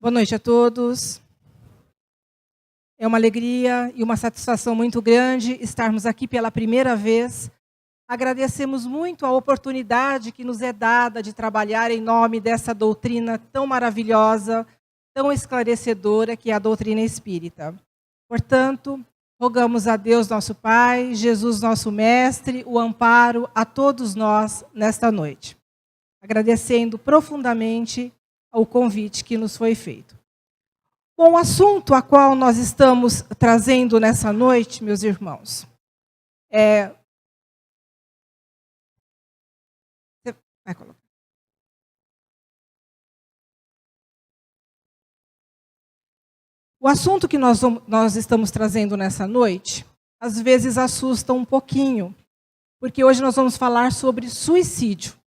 Boa noite a todos. É uma alegria e uma satisfação muito grande estarmos aqui pela primeira vez. Agradecemos muito a oportunidade que nos é dada de trabalhar em nome dessa doutrina tão maravilhosa, tão esclarecedora, que é a doutrina espírita. Portanto, rogamos a Deus, nosso Pai, Jesus, nosso Mestre, o amparo a todos nós nesta noite. Agradecendo profundamente o convite que nos foi feito. Bom, o assunto a qual nós estamos trazendo nessa noite, meus irmãos, vai colocar. O assunto que nós estamos trazendo nessa noite, às vezes assusta um pouquinho, porque hoje nós vamos falar sobre suicídio.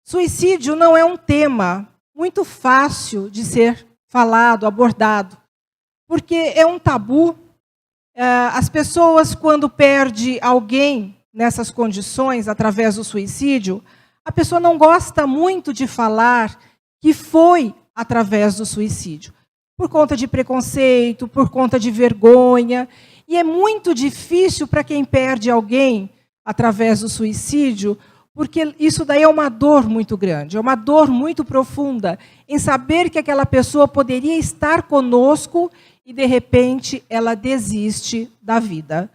Suicídio não é um tema muito fácil de ser falado, abordado, porque é um tabu. As pessoas, quando perdem alguém nessas condições, através do suicídio, a pessoa não gosta muito de falar que foi através do suicídio, por conta de preconceito, por conta de vergonha, e é muito difícil para quem perde alguém através do suicídio, porque isso daí é uma dor muito grande, é uma dor muito profunda, em saber que aquela pessoa poderia estar conosco e, de repente, ela desiste da vida.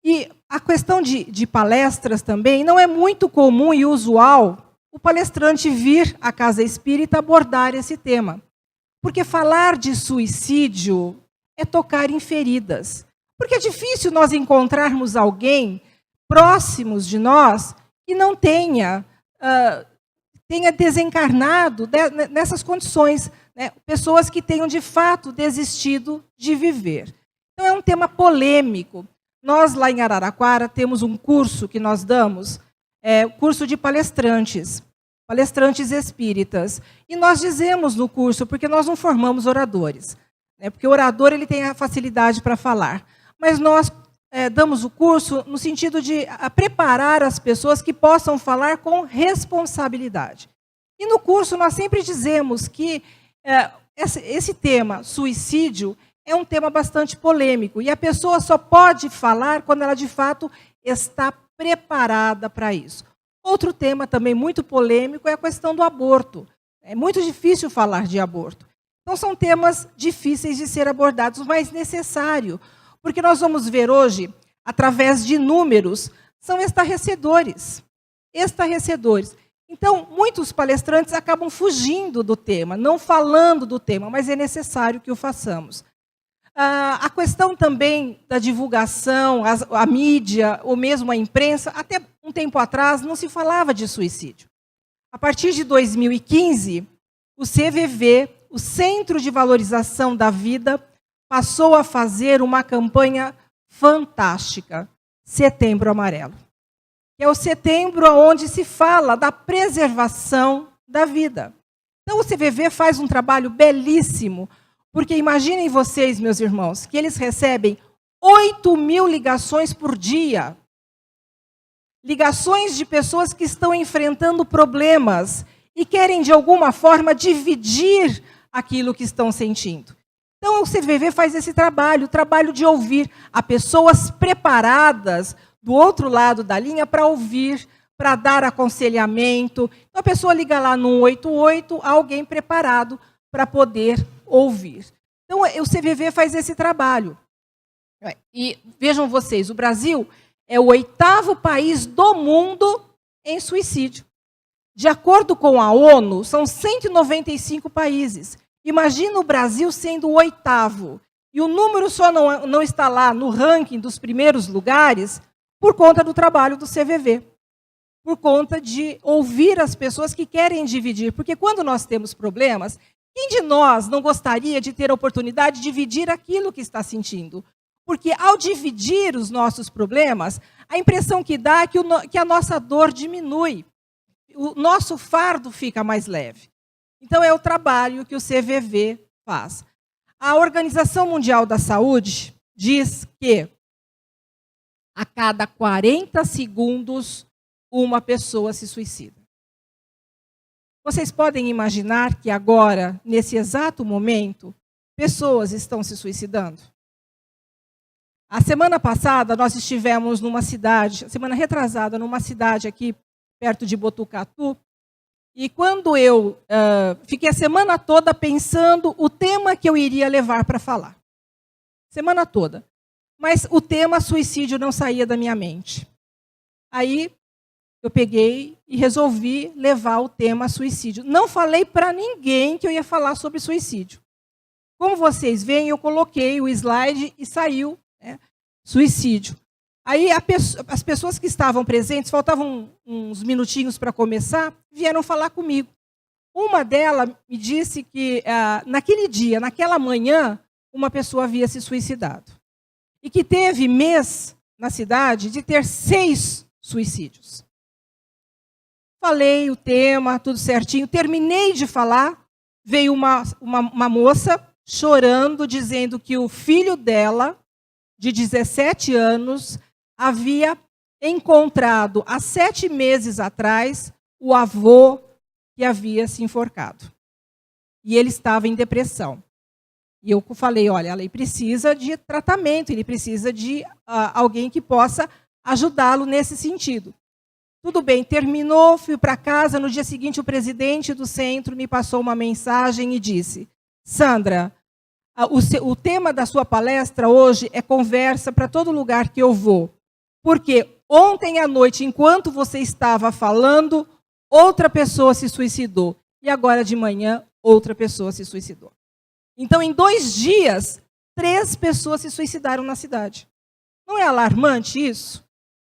E a questão de palestras também, não é muito comum e usual o palestrante vir à Casa Espírita abordar esse tema. Porque falar de suicídio é tocar em feridas. Porque é difícil nós encontrarmos alguém próximos de nós que não tenha desencarnado nessas condições, né? Pessoas que tenham, de fato, desistido de viver. Então, é um tema polêmico. Nós, lá em Araraquara, temos um curso que nós damos, curso de palestrantes espíritas. E nós dizemos no curso, porque nós não formamos oradores, né? Porque o orador ele tem a facilidade para falar. Mas nós damos o curso no sentido de preparar as pessoas que possam falar com responsabilidade. E no curso nós sempre dizemos que esse tema, suicídio, é um tema bastante polêmico. E a pessoa só pode falar quando ela, de fato, está preparada para isso. Outro tema também muito polêmico é a questão do aborto. É muito difícil falar de aborto. Então, são temas difíceis de ser abordados, mas necessário. Porque nós vamos ver hoje, através de números, são estarrecedores. Estarrecedores. Então, muitos palestrantes acabam fugindo do tema, não falando do tema, mas é necessário que o façamos. A questão também da divulgação, a mídia, ou mesmo a imprensa, até um tempo atrás não se falava de suicídio. A partir de 2015, o CVV, o Centro de Valorização da Vida, passou a fazer uma campanha fantástica, Setembro Amarelo. Que é o setembro onde se fala da preservação da vida. Então, o CVV faz um trabalho belíssimo, porque imaginem vocês, meus irmãos, que eles recebem 8.000 ligações por dia. Ligações de pessoas que estão enfrentando problemas e querem, de alguma forma, dividir aquilo que estão sentindo. Então, o CVV faz esse trabalho, o trabalho de ouvir a pessoas preparadas do outro lado da linha para ouvir, para dar aconselhamento. Então, a pessoa liga lá no 188, há alguém preparado para poder ouvir. Então, o CVV faz esse trabalho. E vejam vocês, o Brasil é o 8º país do mundo em suicídio. De acordo com a ONU, são 195 países. Imagina o Brasil sendo o 8º. E o número só não está lá no ranking dos primeiros lugares por conta do trabalho do CVV. Por conta de ouvir as pessoas que querem dividir. Porque quando nós temos problemas, quem de nós não gostaria de ter a oportunidade de dividir aquilo que está sentindo? Porque ao dividir os nossos problemas, a impressão que dá é que a nossa dor diminui. O nosso fardo fica mais leve. Então, é o trabalho que o CVV faz. A Organização Mundial da Saúde diz que a cada 40 segundos uma pessoa se suicida. Vocês podem imaginar que agora, nesse exato momento, pessoas estão se suicidando? A semana passada, nós estivemos numa cidade, semana retrasada, numa cidade aqui perto de Botucatu, e quando eu fiquei a semana toda pensando o tema que eu iria levar para falar. Semana toda. Mas o tema suicídio não saía da minha mente. Aí eu peguei e resolvi levar o tema suicídio. Não falei para ninguém que eu ia falar sobre suicídio. Como vocês veem, eu coloquei o slide e saiu, né, suicídio. Aí as pessoas que estavam presentes, faltavam uns minutinhos para começar, vieram falar comigo. Uma delas me disse que naquele dia, naquela manhã, uma pessoa havia se suicidado. E que teve mês na cidade de ter 6 suicídios. Falei o tema, tudo certinho. Terminei de falar, veio uma moça chorando, dizendo que o filho dela, de 17 anos, havia encontrado, há 7 meses atrás, o avô que havia se enforcado. E ele estava em depressão. E eu falei, olha, ele precisa de tratamento, ele precisa de alguém que possa ajudá-lo nesse sentido. Tudo bem, terminou, fui para casa. No dia seguinte, o presidente do centro me passou uma mensagem e disse: Sandra, o tema da sua palestra hoje é conversa para todo lugar que eu vou. Porque ontem à noite, enquanto você estava falando, outra pessoa se suicidou. E agora de manhã, outra pessoa se suicidou. Então, em 2 dias, 3 pessoas se suicidaram na cidade. Não é alarmante isso?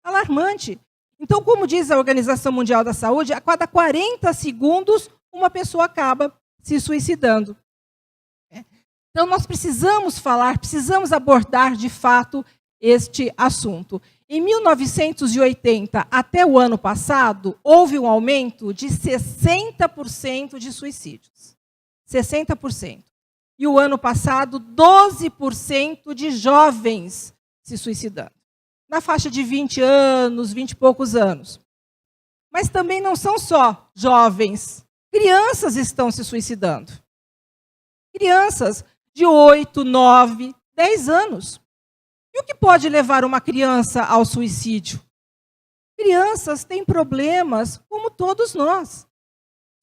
Alarmante. Então, como diz a Organização Mundial da Saúde, a cada 40 segundos, uma pessoa acaba se suicidando. Então, nós precisamos falar, precisamos abordar, de fato, este assunto. Em 1980, até o ano passado, houve um aumento de 60% de suicídios. 60%. E o ano passado, 12% de jovens se suicidando. Na faixa de 20 anos, 20 e poucos anos. Mas também não são só jovens. Crianças estão se suicidando. Crianças de 8, 9, 10 anos. E o que pode levar uma criança ao suicídio? Crianças têm problemas como todos nós.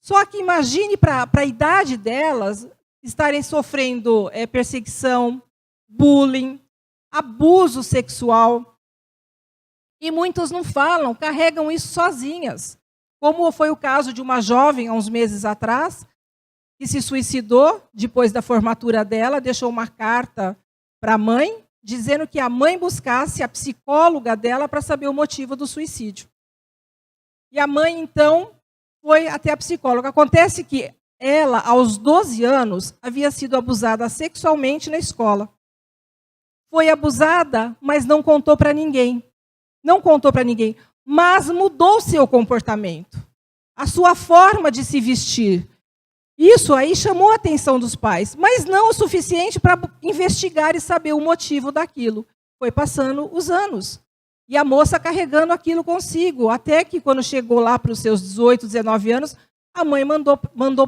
Só que imagine para a idade delas estarem sofrendo perseguição, bullying, abuso sexual. E muitos não falam, carregam isso sozinhas. Como foi o caso de uma jovem, há uns meses atrás, que se suicidou depois da formatura dela, deixou uma carta para a mãe, dizendo que a mãe buscasse a psicóloga dela para saber o motivo do suicídio. E a mãe, então, foi até a psicóloga. Acontece que ela, aos 12 anos, havia sido abusada sexualmente na escola. Foi abusada, mas não contou para ninguém. Não contou para ninguém, mas mudou seu comportamento, a sua forma de se vestir. Isso aí chamou a atenção dos pais, mas não o suficiente para investigar e saber o motivo daquilo. Foi passando os anos. E a moça carregando aquilo consigo, até que quando chegou lá para os seus 18, 19 anos, a mãe mandou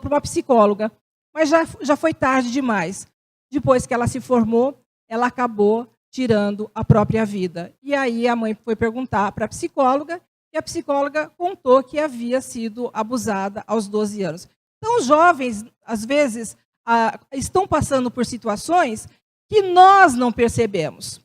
para uma psicóloga. Mas já foi tarde demais. Depois que ela se formou, ela acabou tirando a própria vida. E aí a mãe foi perguntar para a psicóloga, e a psicóloga contou que havia sido abusada aos 12 anos. Então, os jovens, às vezes, estão passando por situações que nós não percebemos.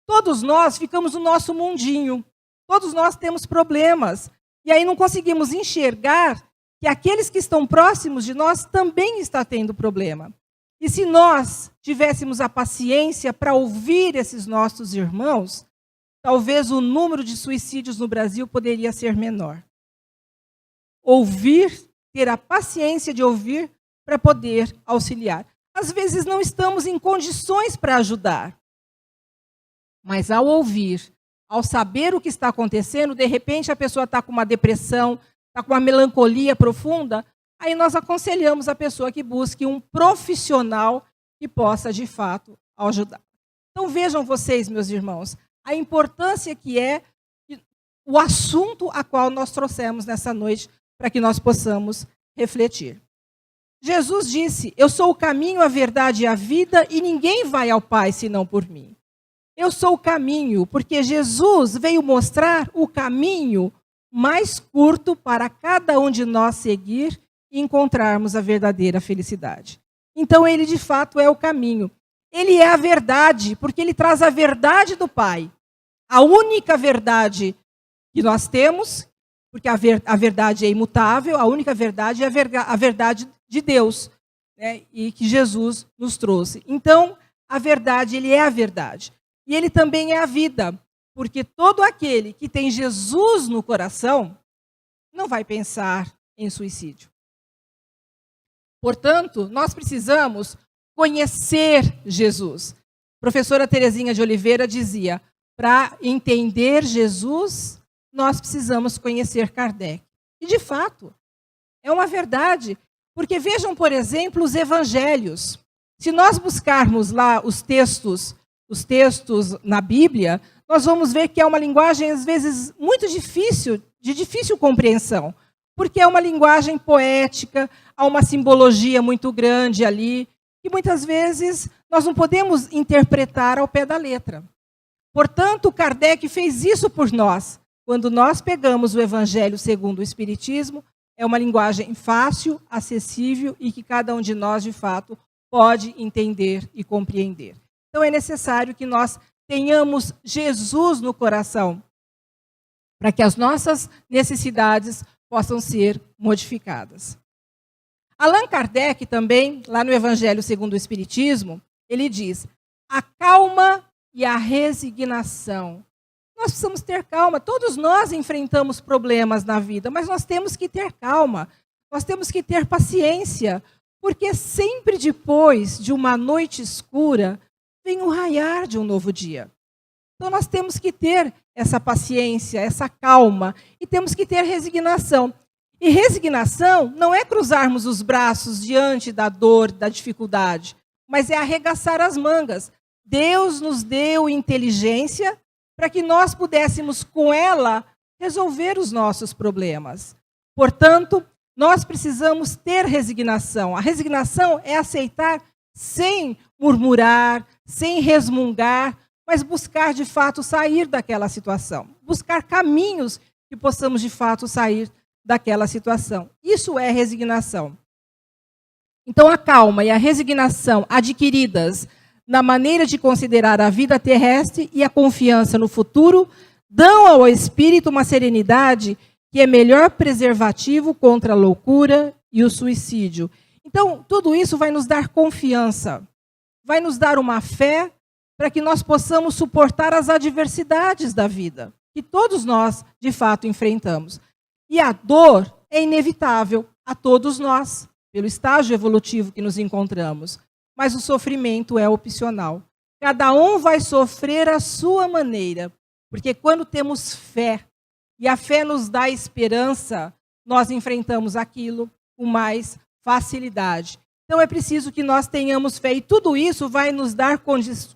Todos nós ficamos no nosso mundinho. Todos nós temos problemas. E aí não conseguimos enxergar que aqueles que estão próximos de nós também estão tendo problema. E se nós tivéssemos a paciência para ouvir esses nossos irmãos, talvez o número de suicídios no Brasil poderia ser menor. Ouvir, ter a paciência de ouvir para poder auxiliar. Às vezes não estamos em condições para ajudar. Mas ao ouvir, ao saber o que está acontecendo, de repente a pessoa está com uma depressão, está com uma melancolia profunda, aí nós aconselhamos a pessoa que busque um profissional que possa, de fato, ajudar. Então vejam vocês, meus irmãos, a importância que é o assunto a qual nós trouxemos nessa noite para que nós possamos refletir. Jesus disse: eu sou o caminho, a verdade e a vida, e ninguém vai ao Pai senão por mim. Eu sou o caminho, porque Jesus veio mostrar o caminho mais curto para cada um de nós seguir e encontrarmos a verdadeira felicidade. Então, ele de fato é o caminho. Ele é a verdade, porque ele traz a verdade do Pai. A única verdade que nós temos, porque a verdade é imutável, a única verdade é a verdade de Deus, né, e que Jesus nos trouxe. Então, a verdade, ele é a verdade. E ele também é a vida, porque todo aquele que tem Jesus no coração não vai pensar em suicídio. Portanto, nós precisamos conhecer Jesus. A professora Terezinha de Oliveira dizia: para entender Jesus, nós precisamos conhecer Kardec. E, de fato, é uma verdade. Porque vejam, por exemplo, os evangelhos. Se nós buscarmos lá os textos na Bíblia, nós vamos ver que é uma linguagem, às vezes, muito difícil, de difícil compreensão. Porque é uma linguagem poética, há uma simbologia muito grande ali, e muitas vezes nós não podemos interpretar ao pé da letra. Portanto, Kardec fez isso por nós. Quando nós pegamos o Evangelho segundo o Espiritismo, é uma linguagem fácil, acessível e que cada um de nós, de fato, pode entender e compreender. Então, é necessário que nós tenhamos Jesus no coração, para que as nossas necessidades possam ser modificadas. Allan Kardec também, lá no Evangelho segundo o Espiritismo, ele diz: a calma e a resignação. Nós precisamos ter calma. Todos nós enfrentamos problemas na vida, mas nós temos que ter calma. Nós temos que ter paciência, porque sempre depois de uma noite escura, vem o raiar de um novo dia. Então nós temos que ter essa paciência, essa calma, e temos que ter resignação. E resignação não é cruzarmos os braços diante da dor, da dificuldade, mas é arregaçar as mangas. Deus nos deu inteligência para que nós pudéssemos, com ela, resolver os nossos problemas. Portanto, nós precisamos ter resignação. A resignação é aceitar sem murmurar, sem resmungar, mas buscar, de fato, sair daquela situação. Buscar caminhos que possamos, de fato, sair daquela situação. Isso é resignação. Então, a calma e a resignação adquiridas na maneira de considerar a vida terrestre e a confiança no futuro, dão ao espírito uma serenidade que é melhor preservativo contra a loucura e o suicídio. Então, tudo isso vai nos dar confiança, vai nos dar uma fé para que nós possamos suportar as adversidades da vida, que todos nós, de fato, enfrentamos. E a dor é inevitável a todos nós, pelo estágio evolutivo que nos encontramos. Mas o sofrimento é opcional. Cada um vai sofrer à sua maneira, porque quando temos fé, e a fé nos dá esperança, nós enfrentamos aquilo com mais facilidade. Então é preciso que nós tenhamos fé, e tudo isso vai nos dar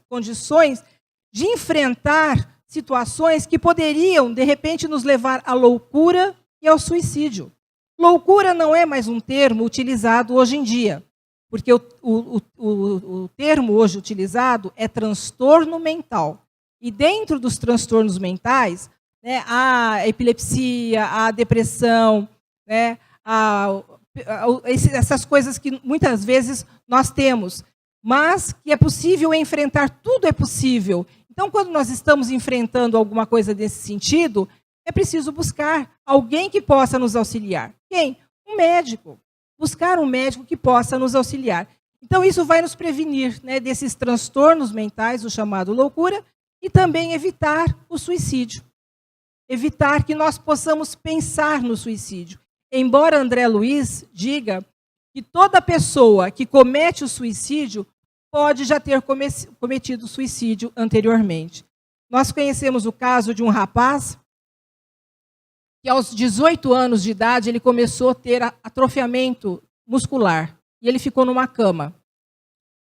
condições de enfrentar situações que poderiam, de repente, nos levar à loucura e ao suicídio. Loucura não é mais um termo utilizado hoje em dia, porque o termo hoje utilizado é transtorno mental. E dentro dos transtornos mentais, né, a epilepsia, a depressão, né, essas coisas que muitas vezes nós temos, mas que é possível enfrentar, tudo é possível. Então, quando nós estamos enfrentando alguma coisa desse sentido, é preciso buscar alguém que possa nos auxiliar. Quem? Um médico. Buscar um médico que possa nos auxiliar. Então, isso vai nos prevenir, né, desses transtornos mentais, o chamado loucura, e também evitar o suicídio. Evitar que nós possamos pensar no suicídio. Embora André Luiz diga que toda pessoa que comete o suicídio pode já ter cometido suicídio anteriormente. Nós conhecemos o caso de um rapaz que aos 18 anos de idade ele começou a ter atrofiamento muscular e ele ficou numa cama.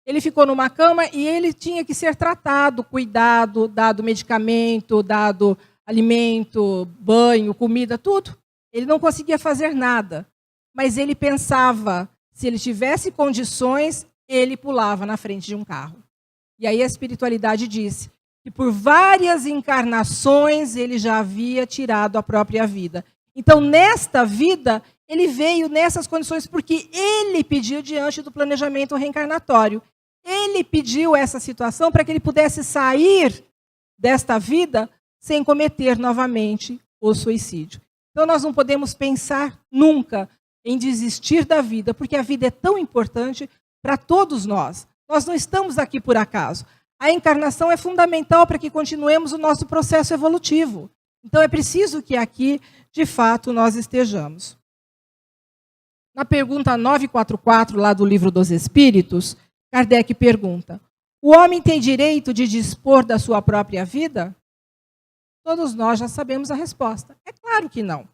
Ele ficou numa cama e ele tinha que ser tratado, cuidado, dado medicamento, dado alimento, banho, comida, tudo. Ele não conseguia fazer nada. mas ele pensava, se ele tivesse condições, ele pulava na frente de um carro. E aí a espiritualidade disse que por várias encarnações ele já havia tirado a própria vida. Então, nesta vida, ele veio nessas condições porque ele pediu diante do planejamento reencarnatório. Ele pediu essa situação para que ele pudesse sair desta vida sem cometer novamente o suicídio. Então, nós não podemos pensar nunca em desistir da vida, porque a vida é tão importante para todos nós. Nós não estamos aqui por acaso. A encarnação é fundamental para que continuemos o nosso processo evolutivo. Então, é preciso que aqui, de fato, nós estejamos. Na pergunta 944, lá do Livro dos Espíritos, Kardec pergunta: o homem tem direito de dispor da sua própria vida? Todos nós já sabemos a resposta. É claro que não.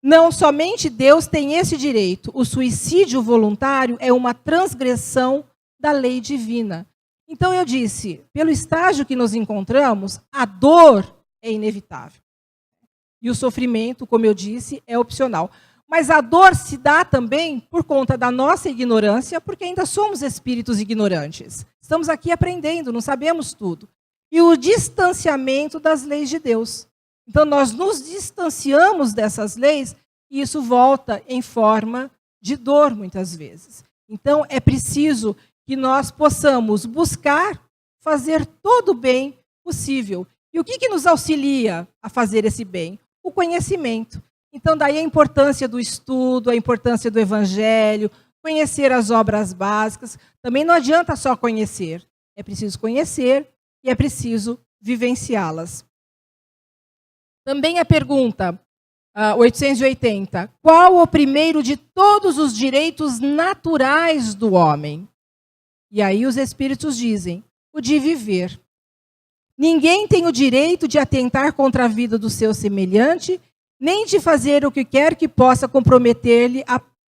Não, somente Deus tem esse direito. O suicídio voluntário é uma transgressão da lei divina. Então eu disse, pelo estágio que nos encontramos, a dor é inevitável. E o sofrimento, como eu disse, é opcional. Mas a dor se dá também por conta da nossa ignorância, porque ainda somos espíritos ignorantes. Estamos aqui aprendendo, não sabemos tudo. E o distanciamento das leis de Deus. Então nós nos distanciamos dessas leis e isso volta em forma de dor, muitas vezes. Então é preciso que nós possamos buscar fazer todo o bem possível. E o que nos auxilia a fazer esse bem? O conhecimento. Então, daí a importância do estudo, a importância do evangelho, conhecer as obras básicas. Também não adianta só conhecer. É preciso conhecer e é preciso vivenciá-las. Também a pergunta 880. Qual o primeiro de todos os direitos naturais do homem? E aí os espíritos dizem, o de viver. Ninguém tem o direito de atentar contra a vida do seu semelhante, nem de fazer o que quer que possa comprometer-lhe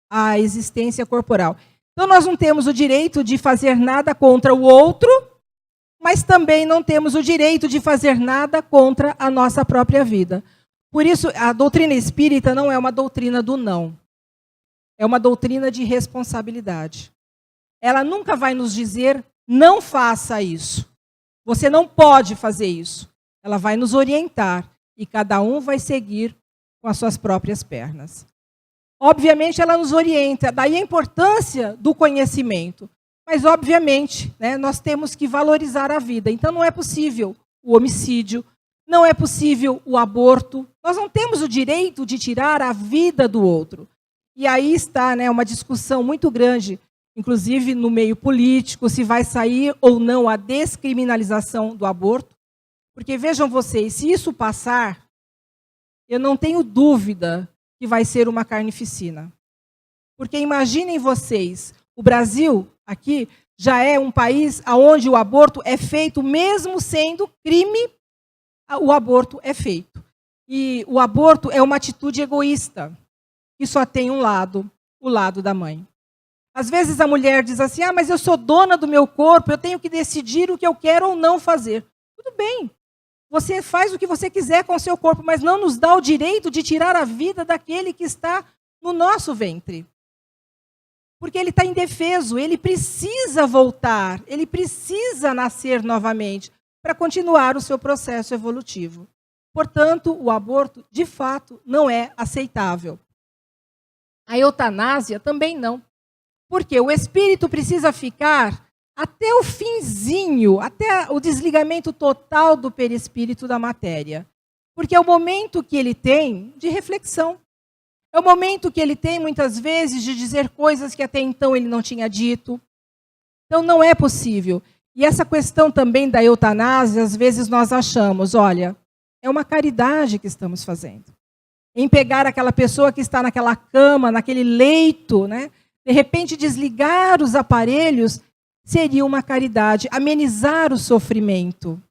a existência corporal. Então nós não temos o direito de fazer nada contra o outro, mas também não temos o direito de fazer nada contra a nossa própria vida. Por isso, a doutrina espírita não é uma doutrina do não. É uma doutrina de responsabilidade. Ela nunca vai nos dizer, não faça isso. Você não pode fazer isso. Ela vai nos orientar e cada um vai seguir com as suas próprias pernas. Obviamente, ela nos orienta. Daí a importância do conhecimento. Mas, obviamente, nós temos que valorizar a vida. Então, não é possível o homicídio, não é possível o aborto. Nós não temos o direito de tirar a vida do outro. E aí está uma discussão muito grande, inclusive no meio político, se vai sair ou não a descriminalização do aborto. Porque, vejam vocês, se isso passar, eu não tenho dúvida que vai ser uma carnificina. Porque imaginem vocês, o Brasil, aqui, já é um país onde o aborto é feito, mesmo sendo crime, o aborto é feito. E o aborto é uma atitude egoísta, que só tem um lado, o lado da mãe. Às vezes a mulher diz assim, mas eu sou dona do meu corpo, eu tenho que decidir o que eu quero ou não fazer. Tudo bem, você faz o que você quiser com o seu corpo, mas não nos dá o direito de tirar a vida daquele que está no nosso ventre. Porque ele está indefeso, ele precisa voltar, ele precisa nascer novamente para continuar o seu processo evolutivo. Portanto, o aborto, de fato, não é aceitável. A eutanásia também não. Porque o espírito precisa ficar até o finzinho, até o desligamento total do perispírito da matéria. Porque é o momento que ele tem de reflexão. É o momento que ele tem, muitas vezes, de dizer coisas que até então ele não tinha dito. Então, não é possível. E essa questão também da eutanásia, às vezes nós achamos, olha, é uma caridade que estamos fazendo. Em pegar aquela pessoa que está naquela cama, naquele leito, de repente desligar os aparelhos, seria uma caridade, amenizar o sofrimento.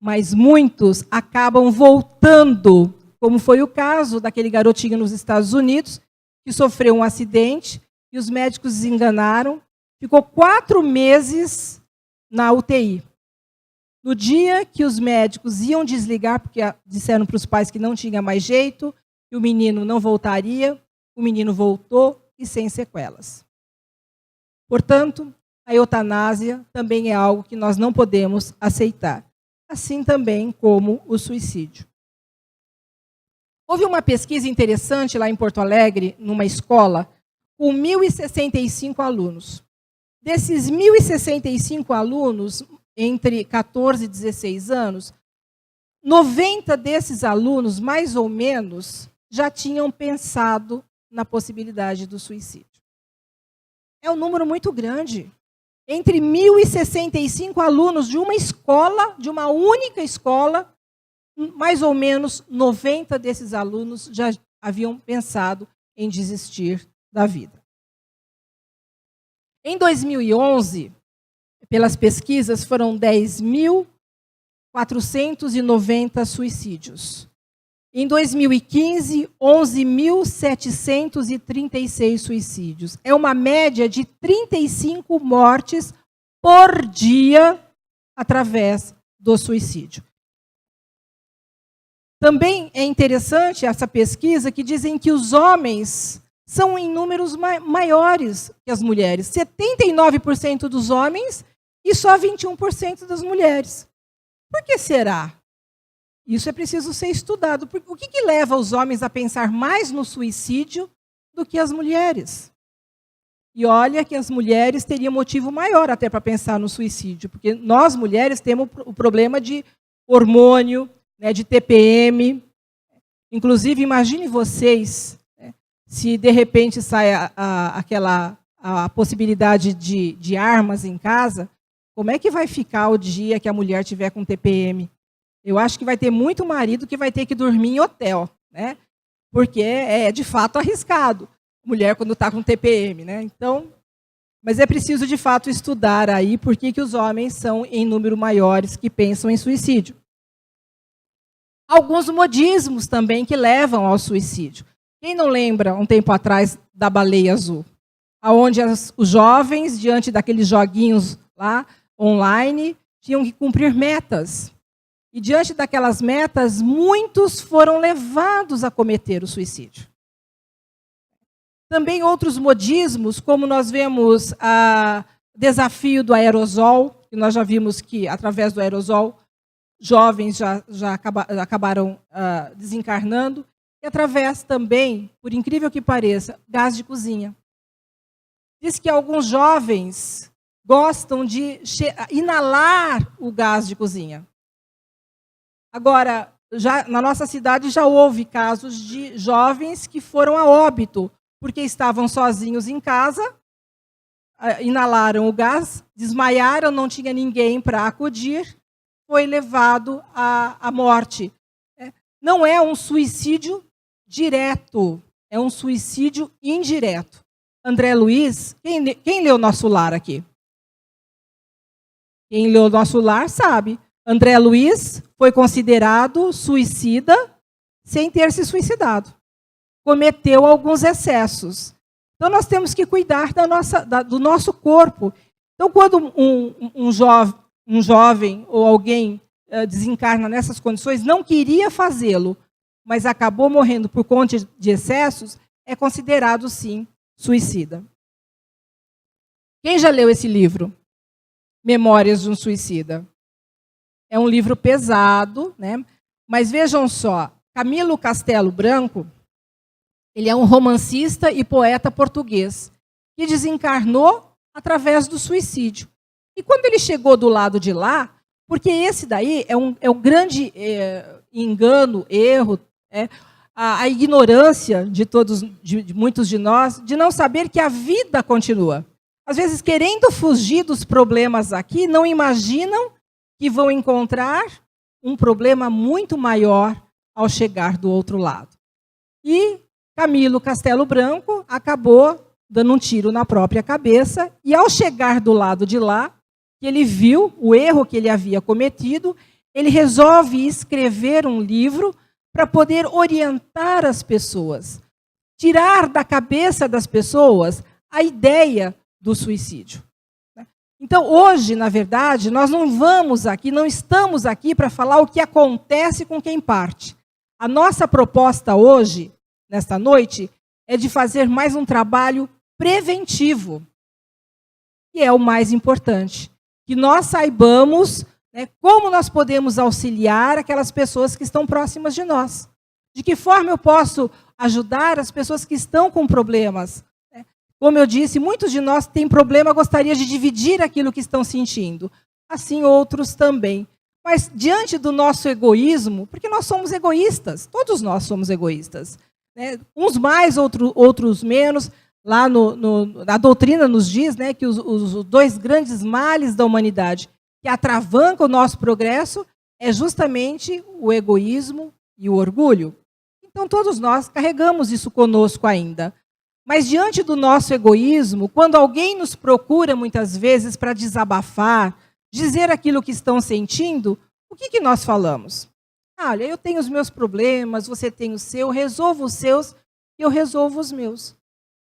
Mas muitos acabam voltando, como foi o caso daquele garotinho nos Estados Unidos, que sofreu um acidente e os médicos desenganaram, ficou 4 meses na UTI. No dia que os médicos iam desligar, porque disseram para os pais que não tinha mais jeito, que o menino não voltaria, o menino voltou e sem sequelas. Portanto, a eutanásia também é algo que nós não podemos aceitar, assim também como o suicídio. Houve uma pesquisa interessante lá em Porto Alegre, numa escola, com 1.065 alunos. Desses 1.065 alunos, entre 14 e 16 anos, 90 desses alunos, mais ou menos, já tinham pensado na possibilidade do suicídio. É um número muito grande. Entre 1.065 alunos de uma escola, de uma única escola, mais ou menos 90 desses alunos já haviam pensado em desistir da vida. Em 2011, pelas pesquisas, foram 10.490 suicídios. Em 2015, 11.736 suicídios. É uma média de 35 mortes por dia através do suicídio. Também é interessante essa pesquisa que dizem que os homens são em números maiores que as mulheres. 79% dos homens e só 21% das mulheres. Por que será? Isso é preciso ser estudado. O que leva os homens a pensar mais no suicídio do que as mulheres? E olha que as mulheres teriam motivo maior até para pensar no suicídio, porque nós, mulheres, temos o problema de hormônio, né, de TPM. Inclusive, imagine vocês, né, se de repente sai a possibilidade de armas em casa, como é que vai ficar o dia que a mulher tiver com TPM? Eu acho que vai ter muito marido que vai ter que dormir em hotel, né? Porque é de fato arriscado, mulher quando está com TPM, né? Então, mas é preciso de fato estudar aí por que os homens são em número maiores que pensam em suicídio. Alguns modismos também que levam ao suicídio. Quem não lembra, um tempo atrás, da baleia azul? Onde os jovens, diante daqueles joguinhos lá, online, tinham que cumprir metas. E diante daquelas metas, muitos foram levados a cometer o suicídio. Também outros modismos, como nós vemos o desafio do aerosol, que nós já vimos que, através do aerosol, jovens já acabaram desencarnando, e através também, por incrível que pareça, gás de cozinha. Diz que alguns jovens gostam de inalar o gás de cozinha. Agora, na nossa cidade já houve casos de jovens que foram a óbito, porque estavam sozinhos em casa, inalaram o gás, desmaiaram, não tinha ninguém para acudir, foi levado à morte. Não é um suicídio direto, é um suicídio indireto. André Luiz, quem leu Nosso Lar aqui? Quem leu Nosso Lar sabe. André Luiz foi considerado suicida sem ter se suicidado. Cometeu alguns excessos. Então, nós temos que cuidar do nosso corpo. Então, quando um jovem ou alguém desencarna nessas condições, não queria fazê-lo, mas acabou morrendo por conta de excessos, é considerado, sim, suicida. Quem já leu esse livro? Memórias de um Suicida. É um livro pesado, né? Mas vejam só, Camilo Castelo Branco, ele é um romancista e poeta português, que desencarnou através do suicídio. E quando ele chegou do lado de lá, porque esse daí é um grande engano, erro, a ignorância de muitos de nós, de não saber que a vida continua. Às vezes, querendo fugir dos problemas aqui, não imaginam que vão encontrar um problema muito maior ao chegar do outro lado. E Camilo Castelo Branco acabou dando um tiro na própria cabeça, e ao chegar do lado de lá, que ele viu o erro que ele havia cometido, ele resolve escrever um livro para poder orientar as pessoas, tirar da cabeça das pessoas a ideia do suicídio. Então, hoje, na verdade, nós não estamos aqui para falar o que acontece com quem parte. A nossa proposta hoje, nesta noite, é de fazer mais um trabalho preventivo, que é o mais importante. Que nós saibamos, né, como nós podemos auxiliar aquelas pessoas que estão próximas de nós. De que forma eu posso ajudar as pessoas que estão com problemas. Né? Como eu disse, muitos de nós têm problema, gostaria de dividir aquilo que estão sentindo. Assim outros também. Mas diante do nosso egoísmo, porque nós somos egoístas, todos nós somos egoístas. Né? Uns mais, outros menos. Lá a doutrina nos diz, né, que os dois grandes males da humanidade que atravancam o nosso progresso é justamente o egoísmo e o orgulho. Então todos nós carregamos isso conosco ainda. Mas diante do nosso egoísmo, quando alguém nos procura muitas vezes para desabafar, dizer aquilo que estão sentindo, o que nós falamos? Olha, eu tenho os meus problemas, você tem o seu, resolva os seus, eu resolvo os meus.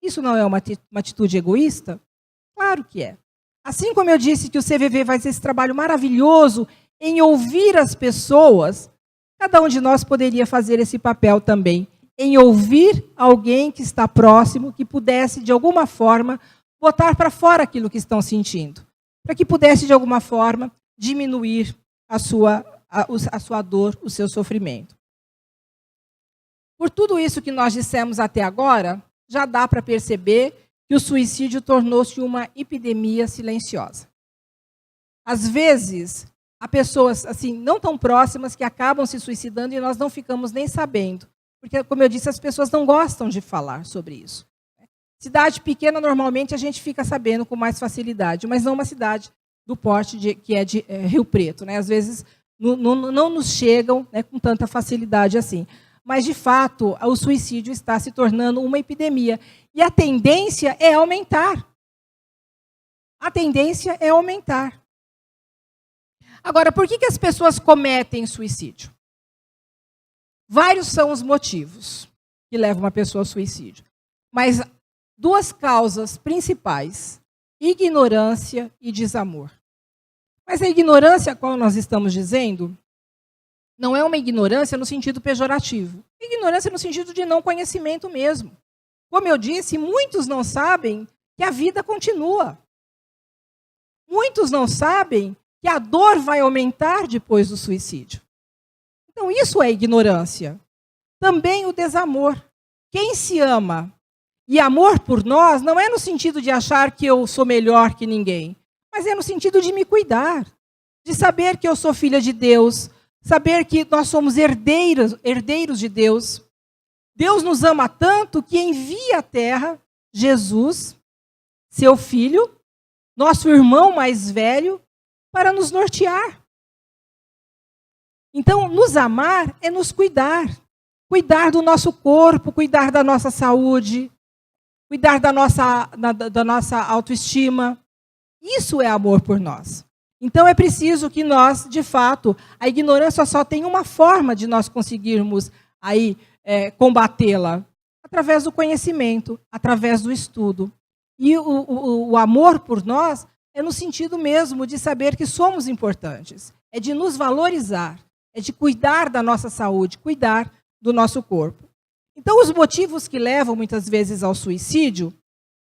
Isso não é uma atitude egoísta? Claro que é. Assim como eu disse que o CVV faz esse trabalho maravilhoso em ouvir as pessoas, cada um de nós poderia fazer esse papel também, em ouvir alguém que está próximo, que pudesse, de alguma forma, botar para fora aquilo que estão sentindo, para que pudesse, de alguma forma, diminuir a sua dor, o seu sofrimento. Por tudo isso que nós dissemos até agora, já dá para perceber que o suicídio tornou-se uma epidemia silenciosa. Às vezes, há pessoas assim, não tão próximas que acabam se suicidando e nós não ficamos nem sabendo. Porque, como eu disse, as pessoas não gostam de falar sobre isso. Cidade pequena, normalmente, a gente fica sabendo com mais facilidade, mas não uma cidade do porte que é de Rio Preto. Né? Às vezes, não nos chegam, né, com tanta facilidade assim. Mas, de fato, o suicídio está se tornando uma epidemia. E a tendência é aumentar. A tendência é aumentar. Agora, por que as pessoas cometem suicídio? Vários são os motivos que levam uma pessoa ao suicídio. Mas duas causas principais: ignorância e desamor. Mas a ignorância a qual nós estamos dizendo não é uma ignorância no sentido pejorativo. Ignorância no sentido de não conhecimento mesmo. Como eu disse, muitos não sabem que a vida continua. Muitos não sabem que a dor vai aumentar depois do suicídio. Então, isso é ignorância. Também o desamor. Quem se ama e amor por nós não é no sentido de achar que eu sou melhor que ninguém, mas é no sentido de me cuidar, de saber que eu sou filha de Deus, saber que nós somos herdeiros de Deus. Deus nos ama tanto que envia à terra Jesus, seu filho, nosso irmão mais velho, para nos nortear. Então, nos amar é nos cuidar. Cuidar do nosso corpo, cuidar da nossa saúde, cuidar da nossa autoestima. Isso é amor por nós. Então, é preciso que nós, de fato, a ignorância só tem uma forma de nós conseguirmos aí combatê-la, através do conhecimento, através do estudo. E o amor por nós é no sentido mesmo de saber que somos importantes, é de nos valorizar, é de cuidar da nossa saúde, cuidar do nosso corpo. Então, os motivos que levam muitas vezes ao suicídio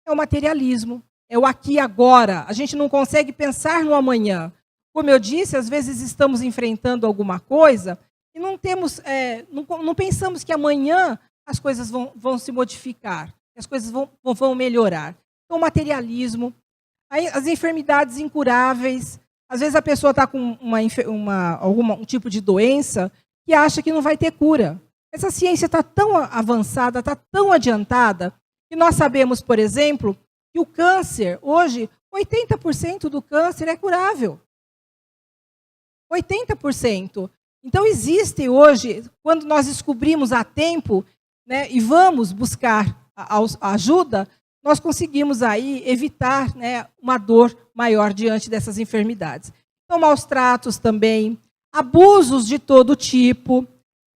é o materialismo, é o aqui e agora. A gente não consegue pensar no amanhã. Como eu disse, às vezes estamos enfrentando alguma coisa e não pensamos que amanhã as coisas vão se modificar, as coisas vão melhorar. Então, o materialismo, as enfermidades incuráveis. Às vezes a pessoa está com algum tipo de doença que acha que não vai ter cura. Essa ciência está tão avançada, está tão adiantada, que nós sabemos, por exemplo, que o câncer, hoje, 80% do câncer é curável. 80%. Então, existe hoje, quando nós descobrimos a tempo, né, e vamos buscar a ajuda, nós conseguimos aí evitar, né, uma dor maior diante dessas enfermidades. Então, maus tratos também, abusos de todo tipo,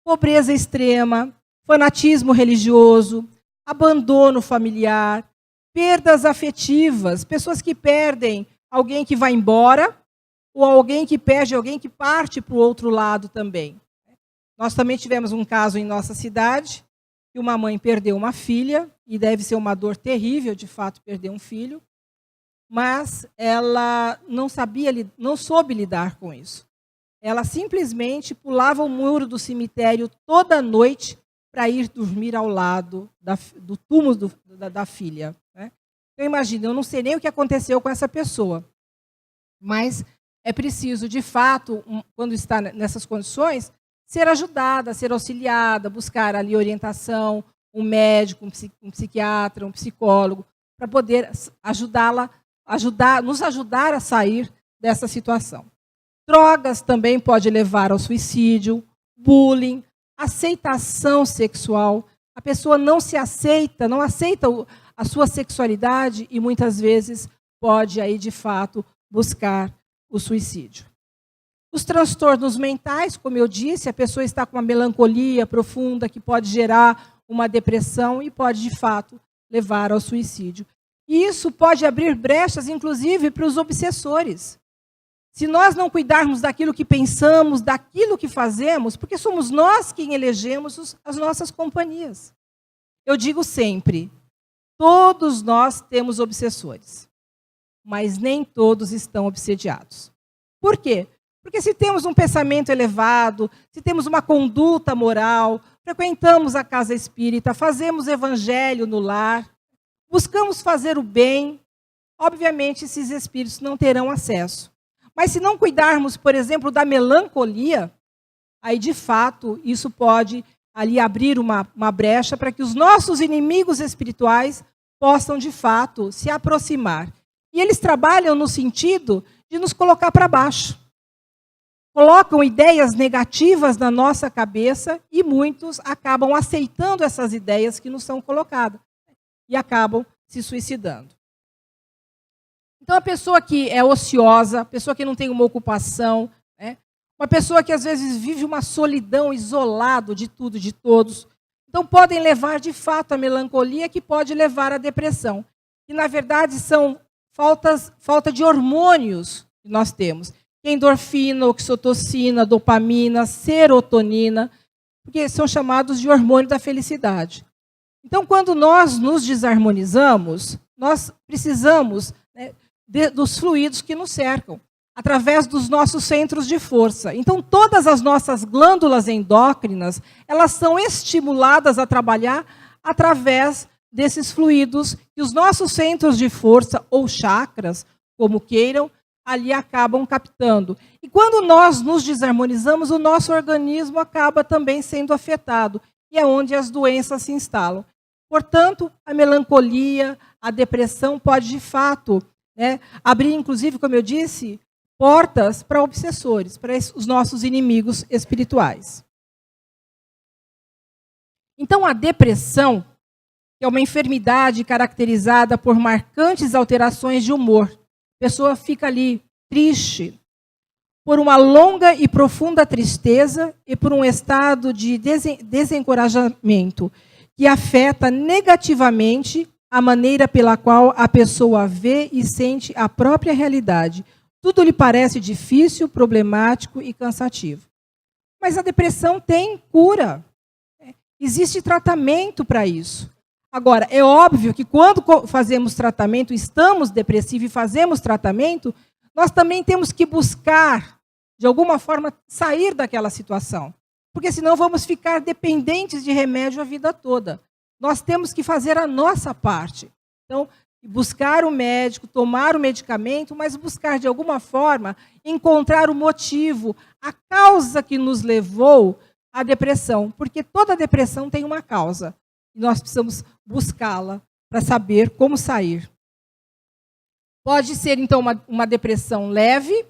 pobreza extrema, fanatismo religioso, abandono familiar, perdas afetivas, pessoas que perdem alguém que vai embora, ou alguém que perde alguém que parte para o outro lado também. Nós também tivemos um caso em nossa cidade, que uma mãe perdeu uma filha, e deve ser uma dor terrível, de fato, perder um filho, mas ela não soube lidar com isso. Ela simplesmente pulava o muro do cemitério toda noite para ir dormir ao lado do túmulo da filha. Né? Eu imagino, eu não sei nem o que aconteceu com essa pessoa, mas é preciso, de fato, quando está nessas condições, ser ajudada, ser auxiliada, buscar ali orientação, um médico, um psiquiatra, um psicólogo, para poder nos ajudar a sair dessa situação. Drogas também pode levar ao suicídio, bullying, aceitação sexual. A pessoa não se aceita, não aceita a sua sexualidade e muitas vezes pode aí de fato buscar o suicídio. Os transtornos mentais, como eu disse, a pessoa está com uma melancolia profunda que pode gerar uma depressão e pode de fato levar ao suicídio. E isso pode abrir brechas, inclusive, para os obsessores. Se nós não cuidarmos daquilo que pensamos, daquilo que fazemos, porque somos nós quem elegemos as nossas companhias. Eu digo sempre, todos nós temos obsessores, mas nem todos estão obsediados. Por quê? Porque se temos um pensamento elevado, se temos uma conduta moral, frequentamos a casa espírita, fazemos evangelho no lar, buscamos fazer o bem, obviamente esses espíritos não terão acesso. Mas se não cuidarmos, por exemplo, da melancolia, aí de fato isso pode ali abrir uma brecha para que os nossos inimigos espirituais possam de fato se aproximar. E eles trabalham no sentido de nos colocar para baixo. Colocam ideias negativas na nossa cabeça e muitos acabam aceitando essas ideias que nos são colocadas e acabam se suicidando. Então, a pessoa que é ociosa, a pessoa que não tem uma ocupação, né? Uma pessoa que às vezes vive uma solidão, isolado de tudo e de todos, então podem levar de fato a melancolia, que pode levar à depressão. E na verdade são falta de hormônios que nós temos. Endorfina, oxitocina, dopamina, serotonina, porque são chamados de hormônio da felicidade. Então, quando nós nos desarmonizamos, nós precisamos, né, dos fluidos que nos cercam, através dos nossos centros de força. Então, todas as nossas glândulas endócrinas, elas são estimuladas a trabalhar através desses fluidos que os nossos centros de força, ou chakras, como queiram, ali acabam captando. E quando nós nos desarmonizamos, o nosso organismo acaba também sendo afetado, e é onde as doenças se instalam. Portanto, a melancolia, a depressão pode, de fato, né, abrir, inclusive, como eu disse, portas para obsessores, para os nossos inimigos espirituais. Então, a depressão é uma enfermidade caracterizada por marcantes alterações de humor. A pessoa fica ali triste, por uma longa e profunda tristeza e por um estado de desencorajamento que afeta negativamente a maneira pela qual a pessoa vê e sente a própria realidade. Tudo lhe parece difícil, problemático e cansativo. Mas a depressão tem cura. Existe tratamento para isso. Agora, é óbvio que quando fazemos tratamento, estamos depressivos e fazemos tratamento, nós também temos que buscar, de alguma forma, sair daquela situação. Porque senão vamos ficar dependentes de remédio a vida toda. Nós temos que fazer a nossa parte. Então, buscar o médico, tomar o medicamento, mas buscar, de alguma forma, encontrar o motivo, a causa que nos levou à depressão. Porque toda depressão tem uma causa. E nós precisamos buscá-la para saber como sair. Pode ser, então, uma depressão leve,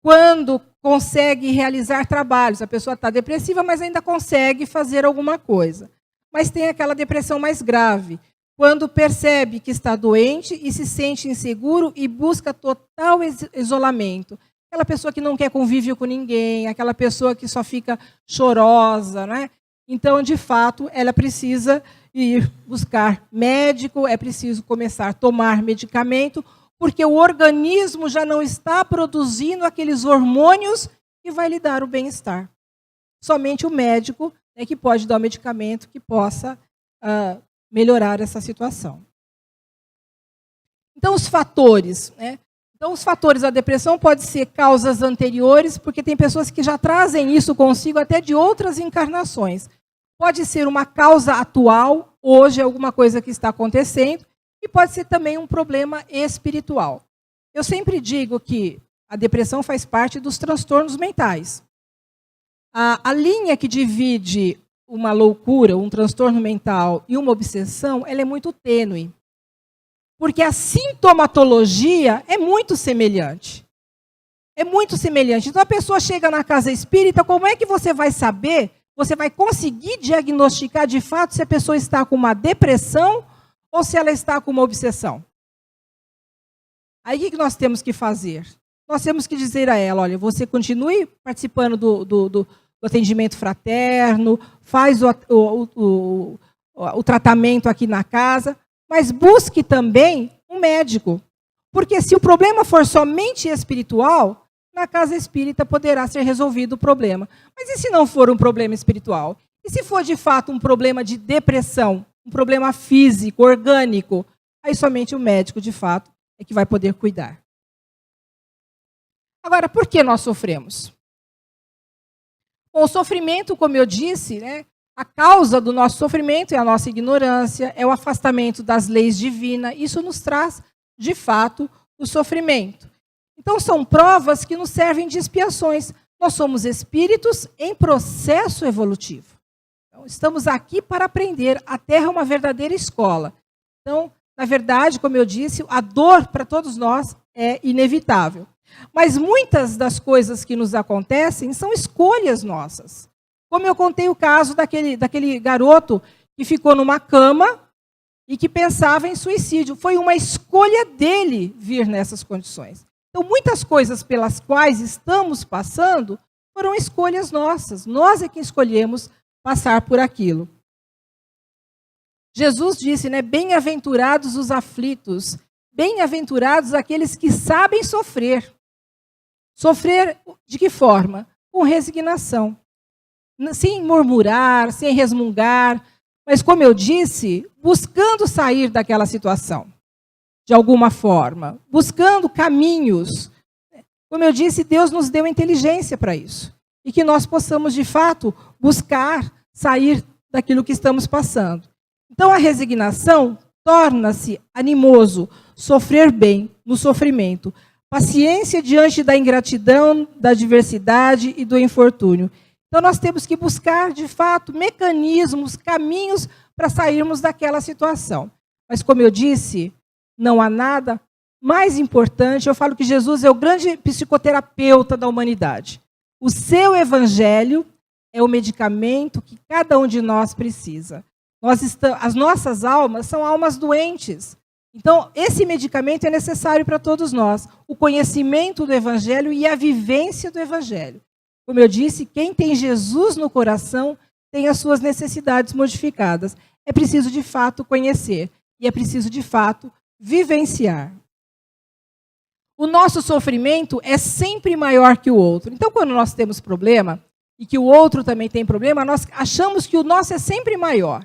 quando consegue realizar trabalhos. A pessoa está depressiva, mas ainda consegue fazer alguma coisa. Mas tem aquela depressão mais grave, quando percebe que está doente e se sente inseguro e busca total isolamento. Aquela pessoa que não quer convívio com ninguém, aquela pessoa que só fica chorosa, né? Então, de fato, ela precisa ir buscar médico, é preciso começar a tomar medicamento, porque o organismo já não está produzindo aqueles hormônios que vai lhe dar o bem-estar. Somente o médico é que pode dar o medicamento que possa melhorar essa situação. Então, os fatores, né? Então, os fatores da depressão podem ser causas anteriores, porque tem pessoas que já trazem isso consigo até de outras encarnações. Pode ser uma causa atual, hoje, alguma coisa que está acontecendo, e pode ser também um problema espiritual. Eu sempre digo que a depressão faz parte dos transtornos mentais. A linha que divide uma loucura, um transtorno mental e uma obsessão, ela é muito tênue. Porque a sintomatologia é muito semelhante. É muito semelhante. Então, a pessoa chega na casa espírita, como é que você vai saber, você vai conseguir diagnosticar de fato se a pessoa está com uma depressão ou se ela está com uma obsessão? Aí, o que nós temos que fazer? Nós temos que dizer a ela, olha, você continue participando do atendimento fraterno, faz o tratamento aqui na casa, mas busque também um médico. Porque se o problema for somente espiritual, na casa espírita poderá ser resolvido o problema. Mas e se não for um problema espiritual? E se for de fato um problema de depressão, um problema físico, orgânico? Aí somente o médico, de fato, é que vai poder cuidar. Agora, por que nós sofremos? Bom, o sofrimento, como eu disse, né, a causa do nosso sofrimento é a nossa ignorância, é o afastamento das leis divinas. Isso nos traz, de fato, o sofrimento. Então, são provas que nos servem de expiações. Nós somos espíritos em processo evolutivo. Então, estamos aqui para aprender. A Terra é uma verdadeira escola. Então, na verdade, como eu disse, a dor para todos nós é inevitável. Mas muitas das coisas que nos acontecem são escolhas nossas. Como eu contei o caso daquele garoto que ficou numa cama e que pensava em suicídio. Foi uma escolha dele vir nessas condições. Então, muitas coisas pelas quais estamos passando foram escolhas nossas. Nós é que escolhemos passar por aquilo. Jesus disse, né, bem-aventurados os aflitos, bem-aventurados aqueles que sabem sofrer. Sofrer de que forma? Com resignação. Sem murmurar, sem resmungar, mas, como eu disse, buscando sair daquela situação, de alguma forma, buscando caminhos. Como eu disse, Deus nos deu inteligência para isso, e que nós possamos, de fato, buscar sair daquilo que estamos passando. Então, a resignação torna-se animoso, sofrer bem no sofrimento, paciência diante da ingratidão, da adversidade e do infortúnio. Então, nós temos que buscar, de fato, mecanismos, caminhos para sairmos daquela situação. Mas, como eu disse, não há nada mais importante. Eu falo que Jesus é o grande psicoterapeuta da humanidade. O seu evangelho é o medicamento que cada um de nós precisa. As nossas almas são almas doentes. Então, esse medicamento é necessário para todos nós. O conhecimento do evangelho e a vivência do evangelho. Como eu disse, quem tem Jesus no coração tem as suas necessidades modificadas. É preciso, de fato, conhecer. E é preciso, de fato, vivenciar. O nosso sofrimento é sempre maior que o outro. Então, quando nós temos problema, e que o outro também tem problema, nós achamos que o nosso é sempre maior.